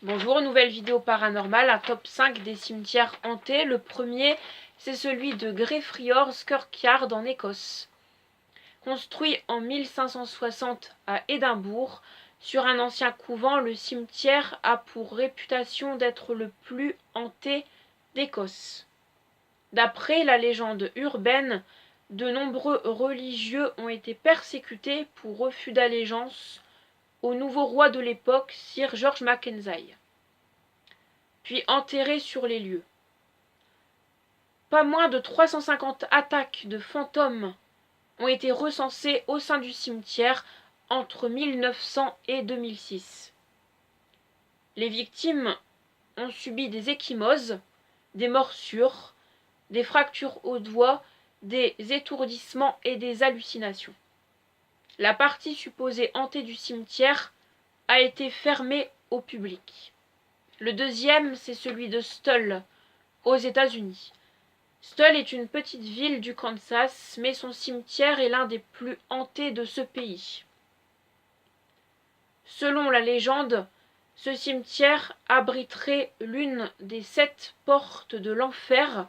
Bonjour, nouvelle vidéo paranormale, un top 5 des cimetières hantés. Le premier, c'est celui de Greyfriars Kirkyard en Écosse. Construit en 1560 à Édimbourg, sur un ancien couvent, le cimetière a pour réputation d'être le plus hanté d'Écosse. D'après la légende urbaine, de nombreux religieux ont été persécutés pour refus d'allégeance au nouveau roi de l'époque, Sir George Mackenzie, puis enterrés sur les lieux. Pas moins de 350 attaques de fantômes ont été recensées au sein du cimetière entre 1900 et 2006. Les victimes ont subi des ecchymoses, des morsures, des fractures aux doigts, des étourdissements et des hallucinations. La partie supposée hantée du cimetière a été fermée au public. Le deuxième, c'est celui de Stull, aux États-Unis. Stull est une petite ville du Kansas, mais son cimetière est l'un des plus hantés de ce pays. Selon la légende, ce cimetière abriterait l'une des 7 portes de l'enfer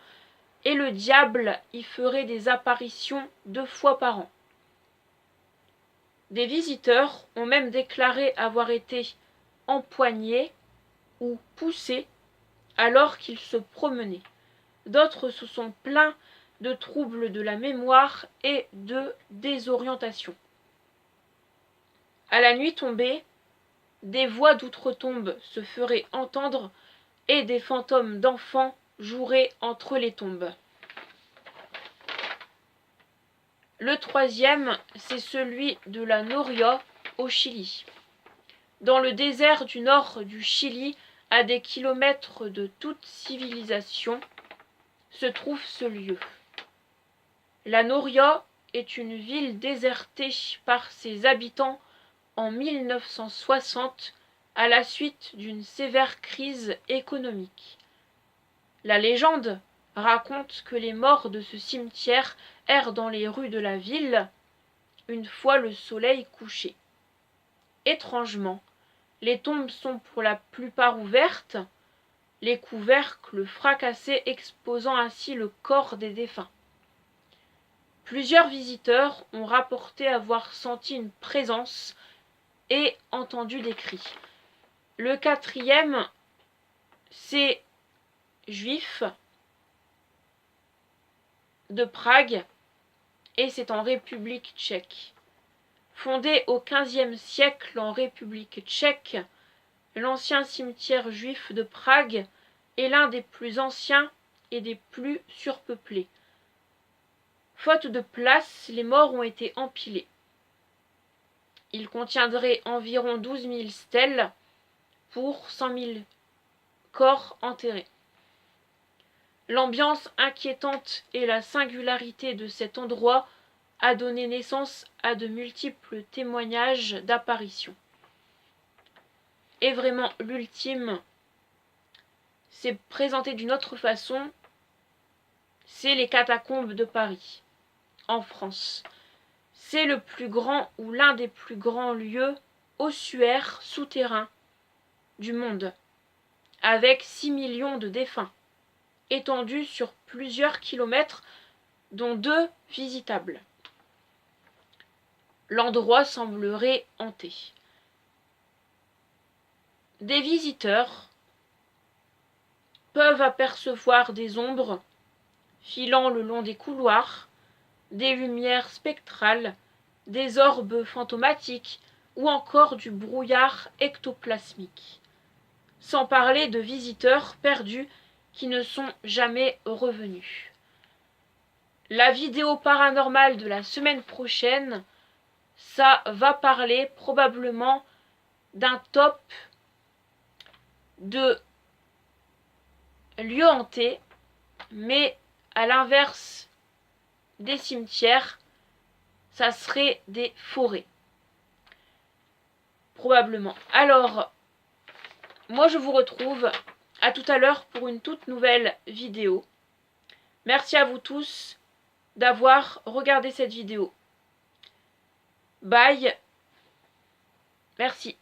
et le diable y ferait des apparitions 2 fois par an. Des visiteurs ont même déclaré avoir été empoignés ou poussés alors qu'ils se promenaient. D'autres se sont plaints de troubles de la mémoire et de désorientation. À la nuit tombée, des voix d'outre-tombe se feraient entendre et des fantômes d'enfants joueraient entre les tombes. Le troisième, c'est celui de la Noria au Chili. Dans le désert du nord du Chili, à des kilomètres de toute civilisation, se trouve ce lieu. La Noria est une ville désertée par ses habitants en 1960 à la suite d'une sévère crise économique. La légende raconte que les morts de ce cimetière errent dans les rues de la ville une fois le soleil couché. Étrangement, les tombes sont pour la plupart ouvertes, les couvercles fracassés exposant ainsi le corps des défunts. Plusieurs visiteurs ont rapporté avoir senti une présence et entendu des cris. Le quatrième, c'est Juif de Prague et c'est en République tchèque. Fondé au XVe siècle en République tchèque, l'ancien cimetière juif de Prague est l'un des plus anciens et des plus surpeuplés. Faute de place, les morts ont été empilés. Il contiendrait environ 12 000 stèles pour 100 000 corps enterrés. L'ambiance inquiétante et la singularité de cet endroit a donné naissance à de multiples témoignages d'apparitions. Et vraiment, l'ultime s'est présenté d'une autre façon, c'est les catacombes de Paris, en France. C'est le plus grand ou l'un des plus grands lieux ossuaires souterrains du monde, avec 6 millions de défunts, étendus sur plusieurs kilomètres, dont 2 visitables. L'endroit semblerait hanté. Des visiteurs peuvent apercevoir des ombres filant le long des couloirs, des lumières spectrales, des orbes fantomatiques ou encore du brouillard ectoplasmique. Sans parler de visiteurs perdus qui ne sont jamais revenus. La vidéo paranormale de la semaine prochaine, ça va parler probablement d'un top de lieux hantés, mais à l'inverse des cimetières, ça serait des forêts. Probablement. Alors, moi je vous retrouve à tout à l'heure pour une toute nouvelle vidéo. Merci à vous tous d'avoir regardé cette vidéo. Bye. Merci.